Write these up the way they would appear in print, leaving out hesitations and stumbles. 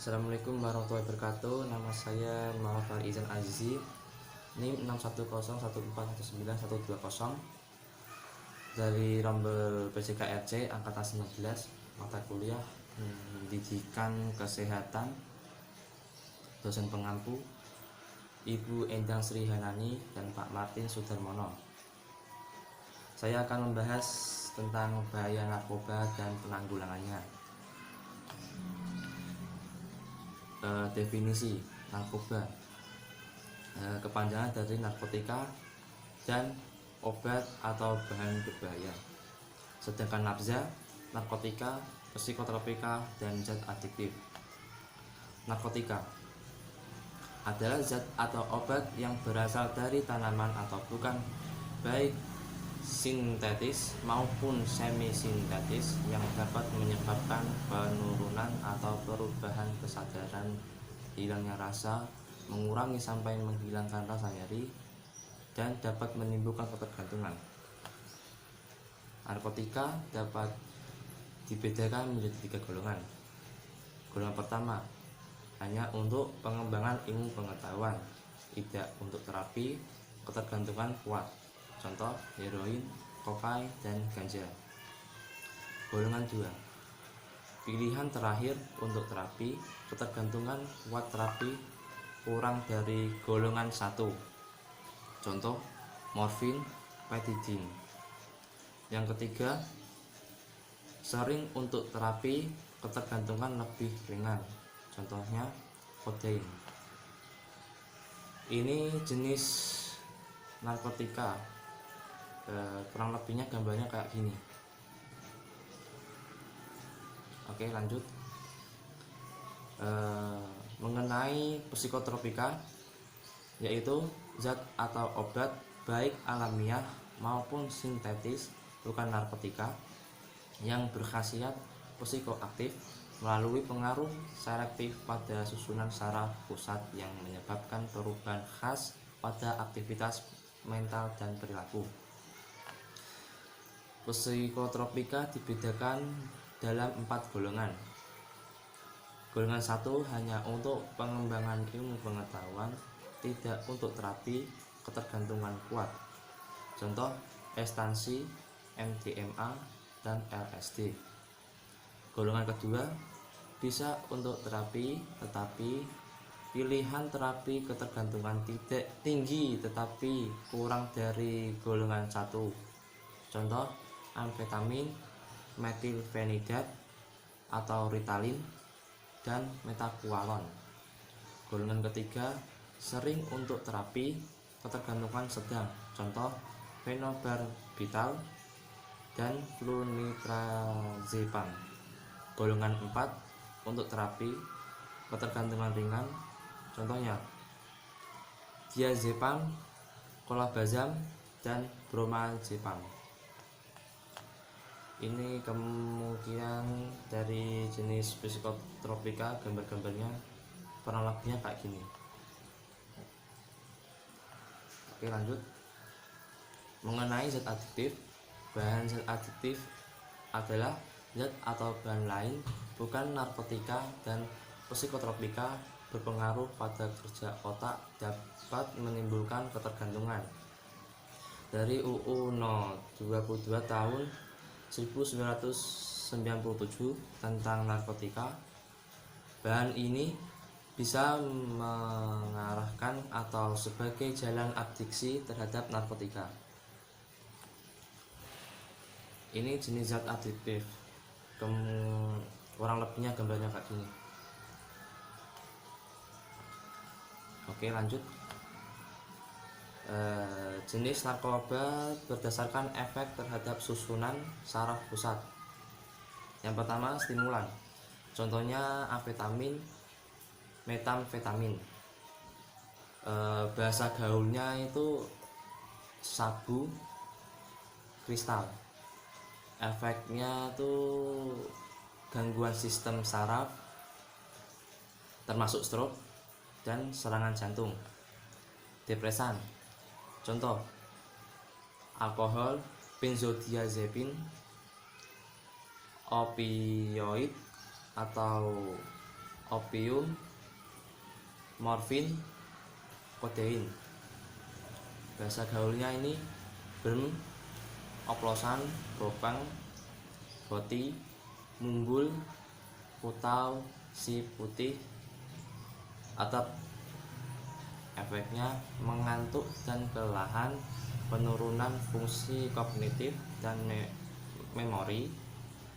Assalamualaikum warahmatullahi wabarakatuh. Nama saya Muhammad Farizan Azizi. NIM 61014191120 dari Rombel PJKRC angkatan 19, mata kuliah Pendidikan Kesehatan, dosen pengampu Ibu Endang Sri Hanani dan Pak Martin Sudarmono. Saya akan membahas tentang bahaya narkoba dan penanggulangannya. Definisi narkoba, kepanjangan dari narkotika dan obat atau bahan berbahaya. Sedangkan nafza, narkotika, psikotropika, dan zat adiktif. Narkotika adalah zat atau obat yang berasal dari tanaman atau bukan, baik sintetis maupun semi sintetis, yang dapat menyebabkan penurunan atau perubahan kesadaran, hilangnya rasa, mengurangi sampai menghilangkan rasa nyeri, dan dapat menimbulkan ketergantungan. Narkotika dapat dibedakan menjadi 3 golongan. Golongan pertama, hanya untuk pengembangan ilmu pengetahuan, tidak untuk terapi ketergantungan kuat. Contoh heroin, kokain, dan ganja. Golongan 2, pilihan terakhir untuk terapi ketergantungan kuat, terapi kurang dari golongan 1. Contoh morfin, petidin. Yang ketiga, sering untuk terapi ketergantungan lebih ringan. Contohnya kodein. Ini jenis narkotika. Kurang lebihnya gambarnya kayak gini. Oke, lanjut. Mengenai psikotropika, yaitu zat atau obat baik alamiah maupun sintetis, bukan narkotika, yang berkhasiat psikoaktif melalui pengaruh selektif pada susunan saraf pusat yang menyebabkan perubahan khas pada aktivitas mental dan perilaku. Psikotropika dibedakan dalam 4 golongan. Golongan 1 hanya untuk pengembangan ilmu pengetahuan, tidak untuk terapi ketergantungan kuat. Contoh ekstansi, MDMA, dan LSD. Golongan kedua bisa untuk terapi, tetapi pilihan terapi ketergantungan tidak tinggi tetapi kurang dari golongan 1. Contoh amfetamin, metilfenidat atau Ritalin, dan metakualon. Golongan ketiga sering untuk terapi ketergantungan sedang. Contoh fenobarbital dan flunitrazepam. Golongan 4 untuk terapi ketergantungan ringan. Contohnya diazepam, kolabazam, dan bromazepam. Ini kemungkinan dari jenis psikotropika, gambar-gambarnya kurang lebihnya kayak gini. Oke, lanjut. Mengenai zat adiktif, bahan zat adiktif adalah zat atau bahan lain, bukan narkotika dan psikotropika, berpengaruh pada kerja otak, dapat menimbulkan ketergantungan. Dari UU No. 22 tahun 1997 tentang narkotika, bahan ini bisa mengarahkan atau sebagai jalan adiksi terhadap narkotika. Ini jenis zat adiktif. Kurang lebihnya gambarnya kayak gini. Oke, lanjut. Jenis narkoba berdasarkan efek terhadap susunan saraf pusat. Yang pertama, stimulan. Contohnya amfetamin, metamfetamin. Bahasa gaulnya itu sabu kristal. Efeknya tuh gangguan sistem saraf, termasuk stroke dan serangan jantung. Depresan. Contoh alkohol, benzodiazepin, opioid, atau opium, morfin, kodein. Bahasa gaulnya ini berm, oplosan, gopang, boti, munggul, putau, si putih, atap. Efeknya mengantuk dan kelelahan, penurunan fungsi kognitif dan memori,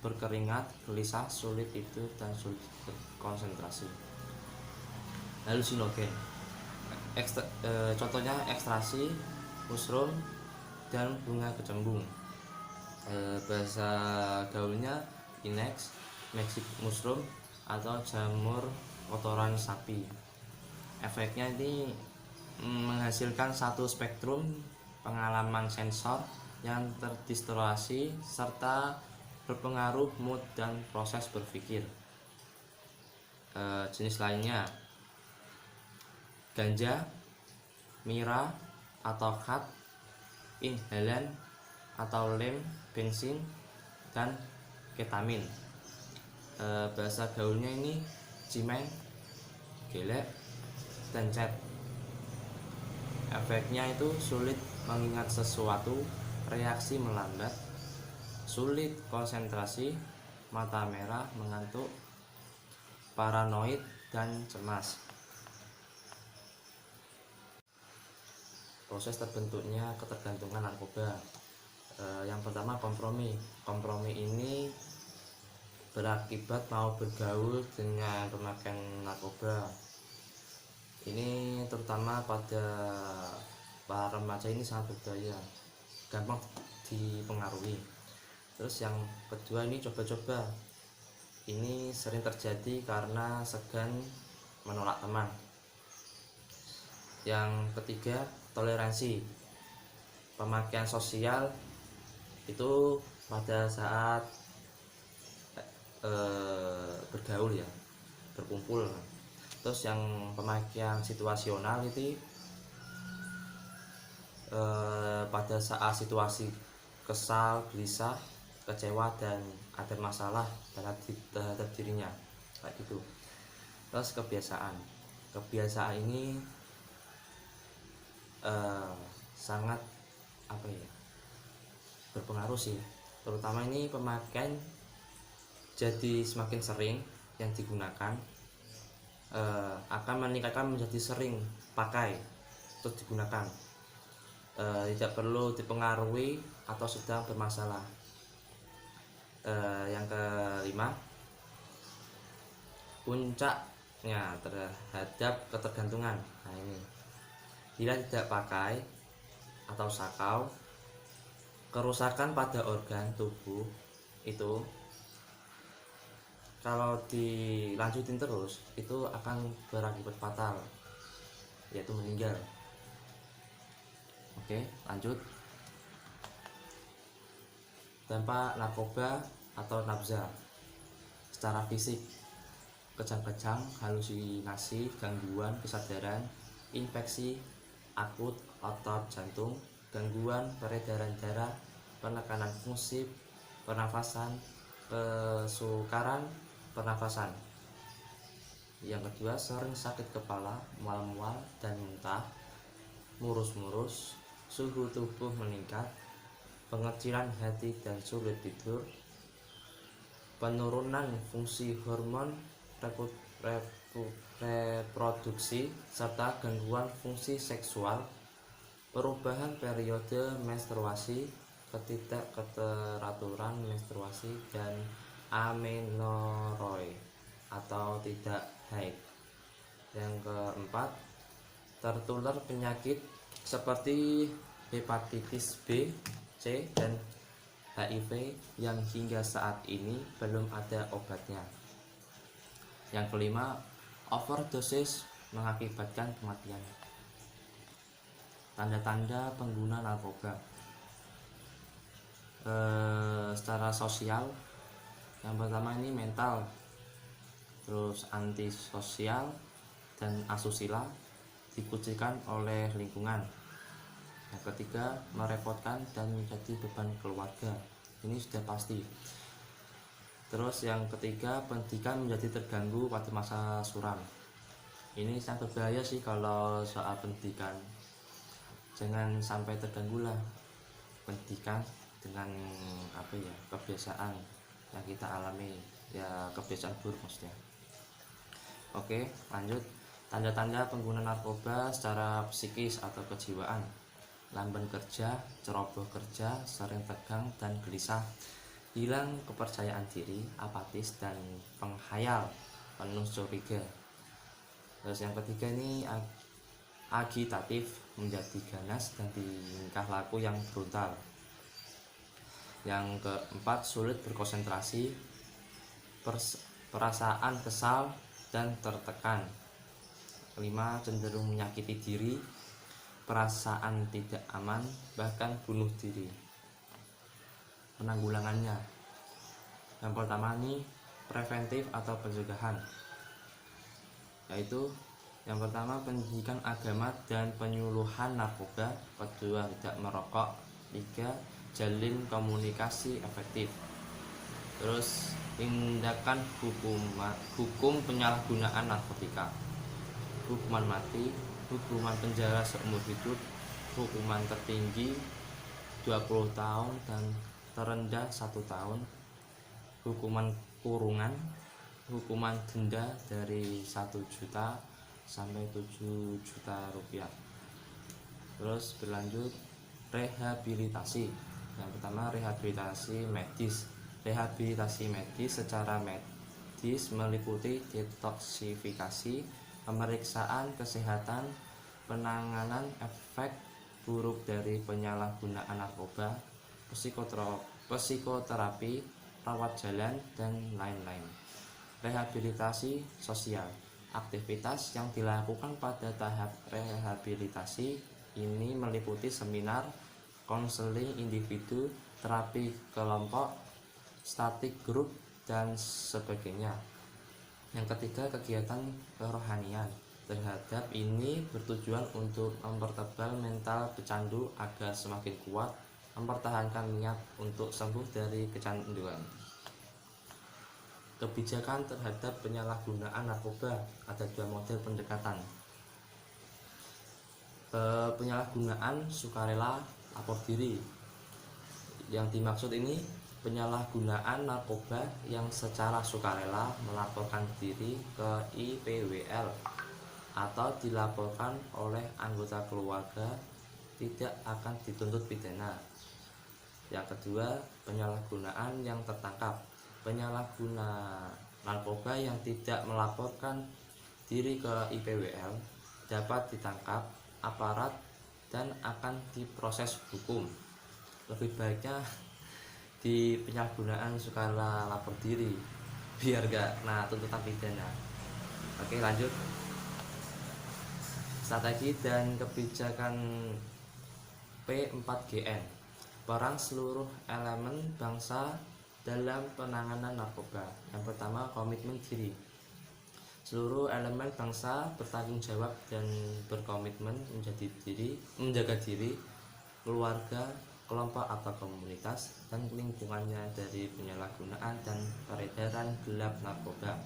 berkeringat, gelisah, sulit tidur, dan sulit konsentrasi. Halusinogen, contohnya ekstasi, mushroom, dan bunga kecembung. Bahasa gaulnya inex, magic mushroom, atau jamur kotoran sapi. Efeknya ini menghasilkan satu spektrum pengalaman sensor yang terdistorsi serta berpengaruh mood dan proses berpikir. Jenis lainnya ganja, mira atau khat, inhalan atau lem, bensin, dan ketamin. Bahasa gaulnya ini cimeng, gelek, dan cat. Efeknya itu sulit mengingat sesuatu, reaksi melambat, sulit konsentrasi, mata merah, mengantuk, paranoid, dan cemas. Proses terbentuknya ketergantungan narkoba. Yang pertama kompromi. Kompromi ini berakibat mau bergaul dengan pemakaian narkoba. Ini terutama pada para remaja ini sangat berbahaya, gampang dipengaruhi. Terus yang kedua ini coba-coba. Ini sering terjadi karena segan menolak teman. Yang ketiga toleransi. Pemakaian sosial itu pada saat bergaul ya, berkumpul. Terus yang pemakaian situasional itu pada saat situasi kesal, gelisah, kecewa, dan ada masalah terhadap dirinya, kayak gitu. Terus kebiasaan ini sangat berpengaruh sih, terutama ini pemakaian jadi semakin sering yang digunakan akan meningkatkan menjadi sering pakai terus digunakan, tidak perlu dipengaruhi atau sedang bermasalah. Yang kelima, puncaknya terhadap ketergantungan. Nah ini, bila tidak pakai atau sakau, kerusakan pada organ tubuh itu kalau dilanjutin terus itu akan berakibat fatal, yaitu meninggal. Oke, lanjut. Dampak narkoba atau nafza secara fisik: kejang-kejang, halusinasi, gangguan kesadaran, infeksi akut otot jantung, gangguan peredaran darah, penekanan fungsi pernafasan, kesukaran pernafasan. Yang kedua, sering sakit kepala, mual-mual dan muntah, murus-murus, suhu tubuh meningkat, pengecilan hati dan sulit tidur, penurunan fungsi hormon reproduksi serta gangguan fungsi seksual, perubahan periode menstruasi, ketidakteraturan menstruasi, dan amenorrhoe atau tidak haid. Yang keempat, tertular penyakit seperti hepatitis B, C, dan HIV yang hingga saat ini belum ada obatnya. Yang kelima, overdosis mengakibatkan kematian. Tanda-tanda pengguna narkoba secara sosial, yang pertama ini mental, terus antisosial dan asusila, dikucilkan oleh lingkungan. Yang ketiga, merepotkan dan menjadi beban keluarga. Ini sudah pasti. Terus yang ketiga, pendidikan menjadi terganggu pada masa suram. Ini sangat berbahaya sih kalau soal pendidikan. Jangan sampai terganggu lah pendidikan dengan kebiasaan yang kita alami, ya kebiasaan buruk maksudnya. Oke, lanjut. Tanda-tanda pengguna narkoba secara psikis atau kejiwaan: lamban kerja, ceroboh kerja, sering tegang dan gelisah, hilang kepercayaan diri, apatis dan penghayal, penuh curiga. Terus yang ketiga ini agitatif, menjadi ganas dan tingkah laku yang brutal. Yang keempat, sulit berkonsentrasi, perasaan kesal dan tertekan. Kelima, cenderung menyakiti diri, perasaan tidak aman, bahkan bunuh diri. Penanggulangannya, yang pertama ini preventif atau pencegahan, yaitu yang pertama pendidikan agama dan penyuluhan narkoba, kedua tidak merokok, tiga jalin komunikasi efektif. Terus tindakan hukum penyalahgunaan narkotika: hukuman mati, hukuman penjara seumur hidup, hukuman tertinggi 20 tahun dan terendah 1 tahun, hukuman kurungan, hukuman denda dari 1 juta sampai 7 juta rupiah. Terus berlanjut rehabilitasi. Yang pertama, rehabilitasi medis. Rehabilitasi medis secara medis meliputi detoksifikasi, pemeriksaan kesehatan, penanganan efek buruk dari penyalahgunaan narkoba, psikoterapi, rawat jalan, dan lain-lain. Rehabilitasi sosial, aktivitas yang dilakukan pada tahap rehabilitasi ini meliputi seminar, konseling individu, terapi kelompok, study group, dan sebagainya. Yang ketiga, kegiatan kerohanian. Terhadap ini bertujuan untuk mempertebal mental pecandu agar semakin kuat mempertahankan niat untuk sembuh dari kecanduan. Kebijakan terhadap penyalahgunaan narkoba, ada 2 model pendekatan. Penyalahgunaan sukarela, lapor diri. Yang dimaksud ini penyalahgunaan narkoba yang secara sukarela melaporkan diri ke IPWL atau dilaporkan oleh anggota keluarga tidak akan dituntut pidana. Yang kedua, penyalahgunaan yang tertangkap. Penyalahguna narkoba yang tidak melaporkan diri ke IPWL dapat ditangkap aparat dan akan diproses hukum. Lebih baiknya di penyalahgunaan sukarela lapor diri biar gak kena tuntutan pidana. Oke, lanjut. Strategi dan kebijakan P4GN: perang seluruh elemen bangsa dalam penanganan narkoba. Yang pertama, komitmen diri. Seluruh elemen bangsa bertanggung jawab dan berkomitmen menjaga diri, keluarga, kelompok atau komunitas, dan lingkungannya dari penyalahgunaan dan peredaran gelap narkoba.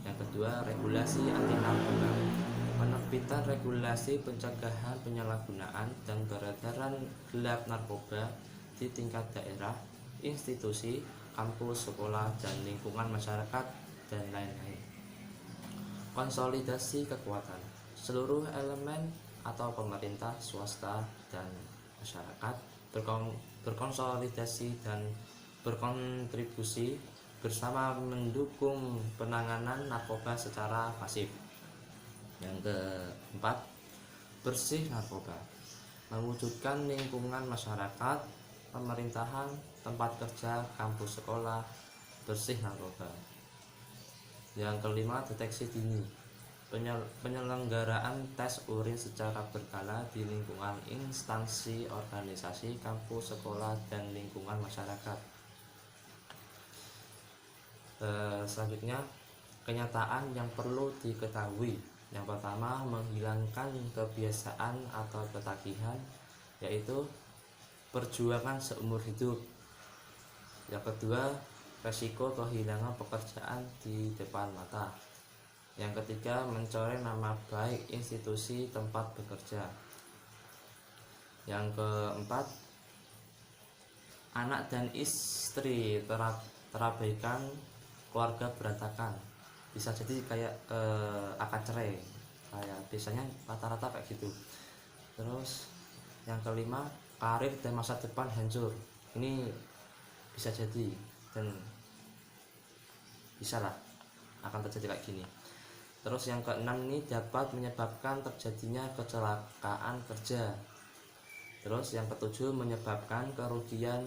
Yang kedua, regulasi anti narkoba. Penerbitan regulasi pencegahan penyalahgunaan dan peredaran gelap narkoba di tingkat daerah, institusi, kampus, sekolah, dan lingkungan masyarakat, dan lain-lain. Konsolidasi kekuatan. Seluruh elemen atau pemerintah, swasta, dan masyarakat berkonsolidasi dan berkontribusi bersama mendukung penanganan narkoba secara masif. Yang keempat, bersih narkoba. Mewujudkan lingkungan masyarakat, pemerintahan, tempat kerja, kampus, sekolah bersih narkoba. Yang kelima, deteksi dini. Penyelenggaraan tes urin secara berkala di lingkungan instansi, organisasi, kampus, sekolah, dan lingkungan masyarakat. Selanjutnya, kenyataan yang perlu diketahui. Yang pertama, menghilangkan kebiasaan atau ketagihan, yaitu perjuangan seumur hidup. Yang kedua, resiko kehilangan pekerjaan di depan mata. Yang ketiga, mencoreng nama baik institusi tempat bekerja. Yang keempat, anak dan istri terabaikan, keluarga berantakan. Bisa jadi kayak akan cerai, kayak biasanya rata-rata kayak gitu. Terus yang kelima, karir dan masa depan hancur. Ini bisa jadi dan bisa lah akan terjadi kayak gini. Terus yang keenam, ini dapat menyebabkan terjadinya kecelakaan kerja. Terus yang ketujuh, menyebabkan kerugian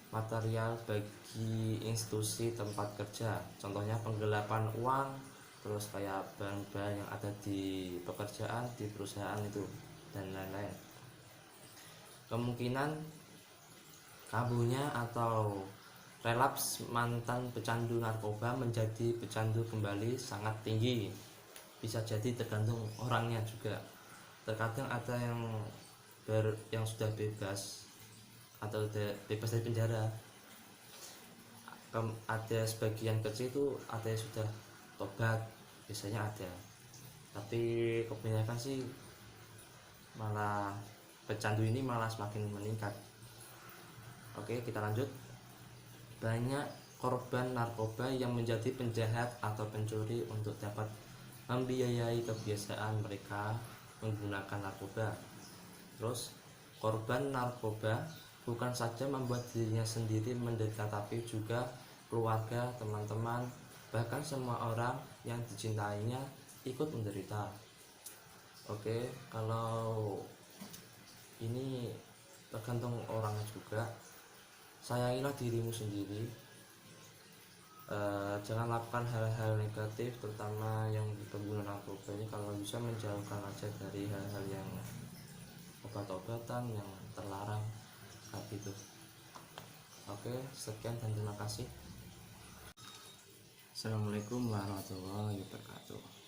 material bagi institusi tempat kerja. Contohnya penggelapan uang, terus kayak bahan-bahan yang ada di pekerjaan, di perusahaan itu, dan lain-lain. Kemungkinan kambuhnya atau relaps mantan pecandu narkoba menjadi pecandu kembali sangat tinggi. Bisa jadi tergantung orangnya juga. Terkadang ada yang sudah bebas atau bebas dari penjara, ada sebagian kecil itu ada yang sudah tobat, biasanya ada, tapi kebanyakan sih malah pecandu ini malah semakin meningkat. Oke, kita lanjut. Banyak korban narkoba yang menjadi penjahat atau pencuri untuk dapat membiayai kebiasaan mereka menggunakan narkoba. Terus korban narkoba bukan saja membuat dirinya sendiri menderita, tapi juga keluarga, teman-teman, bahkan semua orang yang dicintainya ikut menderita. Oke, kalau ini tergantung orangnya juga. Sayangilah dirimu sendiri. Jangan lakukan hal-hal negatif, terutama yang pengguna narkoba ini. Kalau bisa menjauhkan aja dari hal-hal yang obat-obatan yang terlarang kayak gitu. Oke, sekian dan terima kasih. Assalamualaikum warahmatullahi wabarakatuh.